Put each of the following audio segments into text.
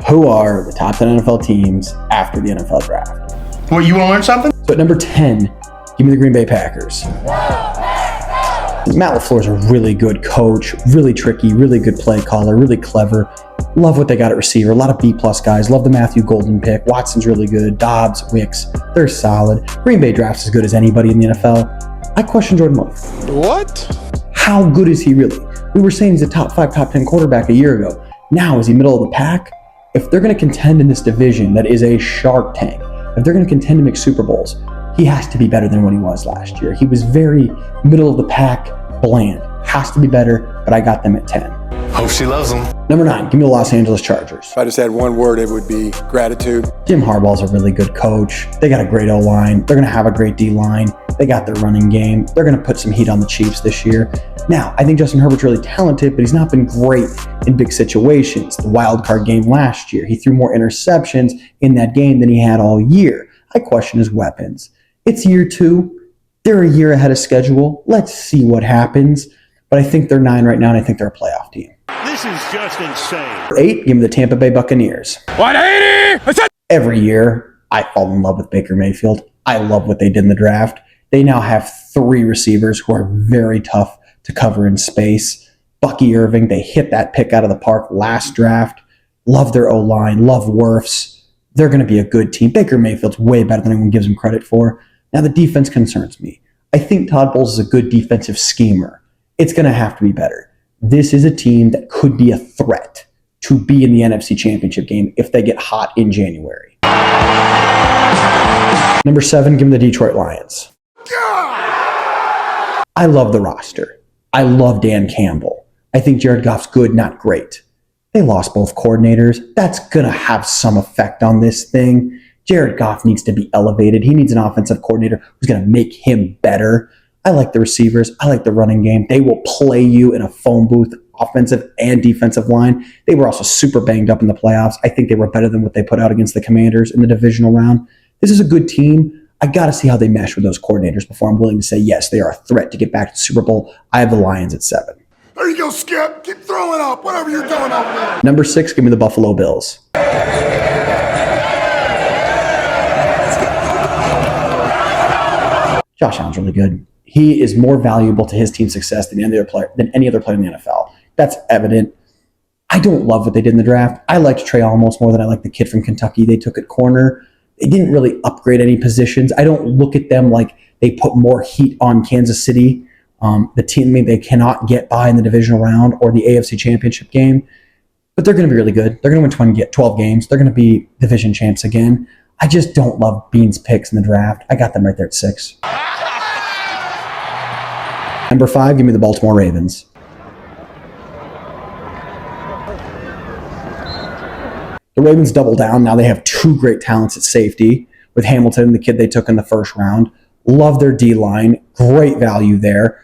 Who are the top 10 NFL teams after the NFL draft? What, you want to learn something? So at number 10, give me the Green Bay Packers. Matt LaFleur's a really good coach, really tricky, really good play caller, really clever. Love what they got at receiver. A lot of B-plus guys. Love the Matthew Golden pick. Watson's really good. Dobbs, Wicks, they're solid. Green Bay draft's as good as anybody in the NFL. I question Jordan Love. What? How good is he really? We were saying he's a top 5, top 10 quarterback a year ago. Now, is he middle of the pack? If they're going to contend in this division that is a shark tank, if they're going to contend to make Super Bowls, he has to be better than what he was last year. He was very middle of the pack, bland. Has to be better, but I got them at 10. Hope she loves them. Number 9, give me the Los Angeles Chargers. If I just had one word, it would be gratitude. Jim Harbaugh's a really good coach. They got a great O-line. They're going to have a great D-line. They got their running game. They're going to put some heat on the Chiefs this year. Now, I think Justin Herbert's really talented, but he's not been great in big situations. The wild card game last year, he threw more interceptions in that game than he had all year. I question his weapons. It's year 2. They're a year ahead of schedule. Let's see what happens. But I think they're 9 right now, and I think they're a playoff team. This is just insane. 8, give me the Tampa Bay Buccaneers. 180! Every year, I fall in love with Baker Mayfield. I love what they did in the draft. They now have 3 receivers who are very tough to cover in space. Bucky Irving, they hit that pick out of the park last draft. Love their O-line, love Wirfs. They're going to be a good team. Baker Mayfield's way better than anyone gives him credit for. Now, the defense concerns me. I think Todd Bowles is a good defensive schemer. It's going to have to be better. This is a team that could be a threat to be in the NFC Championship game if they get hot in January. Number 7, give me the Detroit Lions. I love the roster. I love Dan Campbell. I think Jared Goff's good, not great. They lost both coordinators. That's going to have some effect on this thing. Jared Goff needs to be elevated. He needs an offensive coordinator who's going to make him better. I like the receivers. I like the running game. They will play you in a phone booth, offensive and defensive line. They were also super banged up in the playoffs. I think they were better than what they put out against the Commanders in the divisional round. This is a good team. I got to see how they mesh with those coordinators before I'm willing to say, yes, they are a threat to get back to the Super Bowl. I have the Lions at 7. There you go, Skip. Keep throwing up, whatever you're doing over there. Number 6, give me the Buffalo Bills. Josh Allen's really good. He is more valuable to his team's success than any other player in the NFL. That's evident. I don't love what they did in the draft. I liked Trey almost more than I like the kid from Kentucky they took at corner. They didn't really upgrade any positions. I don't look at them like they put more heat on Kansas City, the team they cannot get by in the divisional round or the AFC Championship game. But they're going to be really good. They're going to win 12 games. They're going to be division champs again. I just don't love Bean's picks in the draft. I got them right there at 6. Number 5, give me the Baltimore Ravens. The Ravens double down. Now they have 2 great talents at safety with Hamilton and the kid they took in the first round. Love their D-line. Great value there.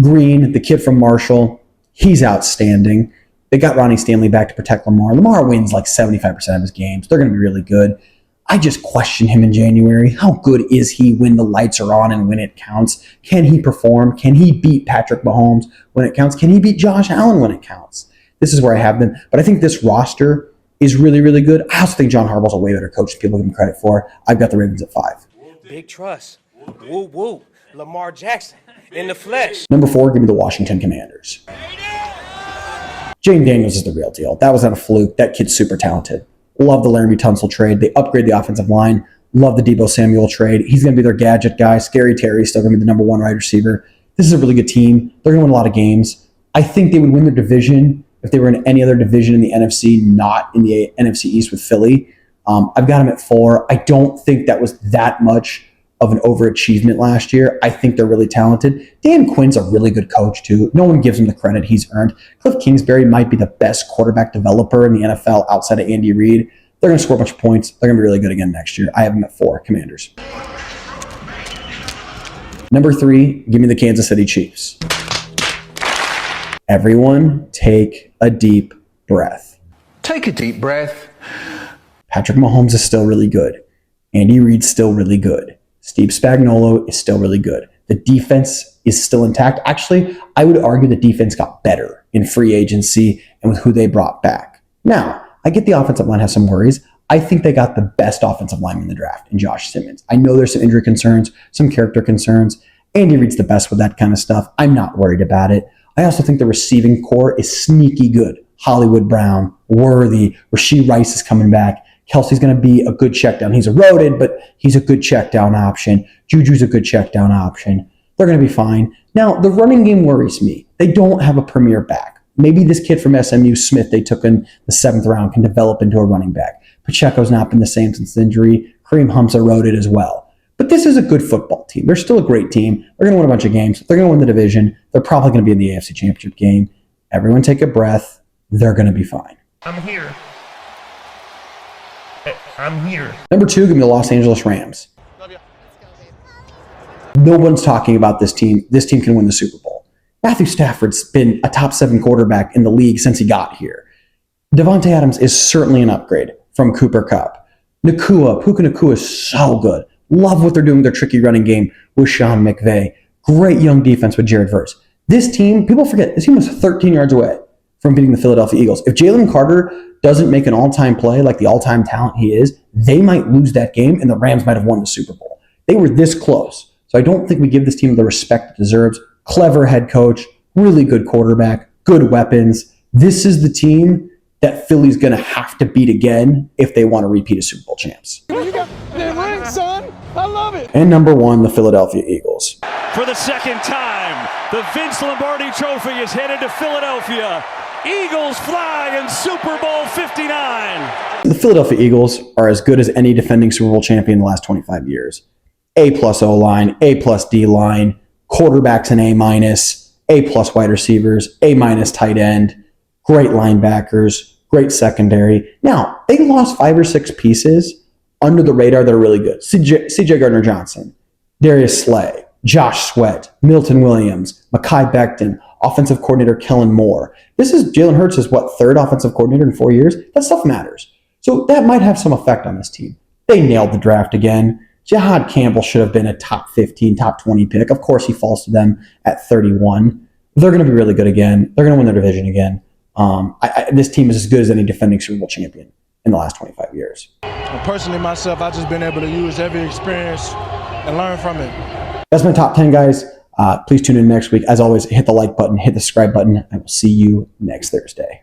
Green, the kid from Marshall, he's outstanding. They got Ronnie Stanley back to protect Lamar. Lamar wins like 75% of his games. They're going to be really good. I just question him in January. How good is he when the lights are on and when it counts? Can he perform? Can he beat Patrick Mahomes when it counts? Can he beat Josh Allen when it counts? This is where I have them. But I think this roster is really, really good. I also think John Harbaugh's a way better coach than people give him credit for. I've got the Ravens at 5. Big trust. Woo woo. Lamar Jackson in the flesh. Number 4, give me the Washington Commanders. Jane Daniels is the real deal. That was not a fluke. That kid's super talented. Love the Laramie Tunsil trade. They upgrade the offensive line. Love the Deebo Samuel trade. He's going to be their gadget guy. Scary Terry's still going to be the number 1 wide receiver. This is a really good team. They're going to win a lot of games. I think they would win their division if they were in any other division in the NFC, not in the NFC East with Philly. I've got them at 4. I don't think that was that much of an overachievement last year. I think they're really talented. Dan Quinn's a really good coach, too. No one gives him the credit he's earned. Cliff Kingsbury might be the best quarterback developer in the NFL outside of Andy Reid. They're going to score a bunch of points. They're going to be really good again next year. I have them at 4, Commanders. Number 3, give me the Kansas City Chiefs. Everyone take a deep breath. Take a deep breath. Patrick Mahomes is still really good. Andy Reid's still really good. Steve Spagnuolo is still really good. The defense is still intact. Actually, I would argue the defense got better in free agency and with who they brought back. Now, I get the offensive line has some worries. I think they got the best offensive lineman in the draft in Josh Simmons. I know there's some injury concerns, some character concerns. Andy Reid's the best with that kind of stuff. I'm not worried about it. I also think the receiving core is sneaky good. Hollywood Brown, Worthy, Rashee Rice is coming back. Kelsey's going to be a good check down. He's eroded, but he's a good check down option. Juju's a good check down option. They're going to be fine. Now, the running game worries me. They don't have a premier back. Maybe this kid from SMU, Smith, they took in the 7th round, can develop into a running back. Pacheco's not been the same since the injury. Kareem Hunt's eroded as well. But this is a good football team. They're still a great team. They're going to win a bunch of games. They're going to win the division. They're probably going to be in the AFC Championship game. Everyone take a breath. They're going to be fine. I'm here. I'm here. Number 2, give me the Los Angeles Rams. No one's talking about this team. This team can win the Super Bowl. Matthew Stafford's been a top 7 quarterback in the league since he got here. Devontae Adams is certainly an upgrade from Cooper Kupp. Puka Nacua is so good. Love what they're doing with their tricky running game with Sean McVay. Great young defense with Jared Verse. This team, people forget, this team was 13 yards away from beating the Philadelphia Eagles. If Jalen Carter doesn't make an all-time play like the all-time talent he is, they might lose that game and the Rams might have won the Super Bowl. They were this close. So I don't think we give this team the respect it deserves. Clever head coach, really good quarterback, good weapons. This is the team that Philly's going to have to beat again if they want to repeat as Super Bowl champs. You got that ring, son. I love it. And number 1, the Philadelphia Eagles. For the second time, the Vince Lombardi Trophy is headed to Philadelphia. Eagles fly in Super Bowl 59. The Philadelphia Eagles are as good as any defending Super Bowl champion in the last 25 years. A+ O-line, A+ D-line, quarterbacks an A-, A+ wide receivers, A- tight end, great linebackers, great secondary. Now, they lost 5 or 6 pieces under the radar that are really good. CJ Gardner-Johnson, Darius Slay, Josh Sweat, Milton Williams, Mekhi Becton, offensive coordinator Kellen Moore. This is Jalen Hurts' 3rd offensive coordinator in 4 years? That stuff matters. So that might have some effect on this team. They nailed the draft again. Jahad Campbell should have been a top 15, top 20 pick. Of course, he falls to them at 31. They're going to be really good again. They're going to win their division again. This team is as good as any defending Super Bowl champion in the last 25 years. Personally, myself, I've just been able to use every experience and learn from it. That's my top 10, guys. Please tune in next week. As always, hit the like button, hit the subscribe button. I will see you next Thursday.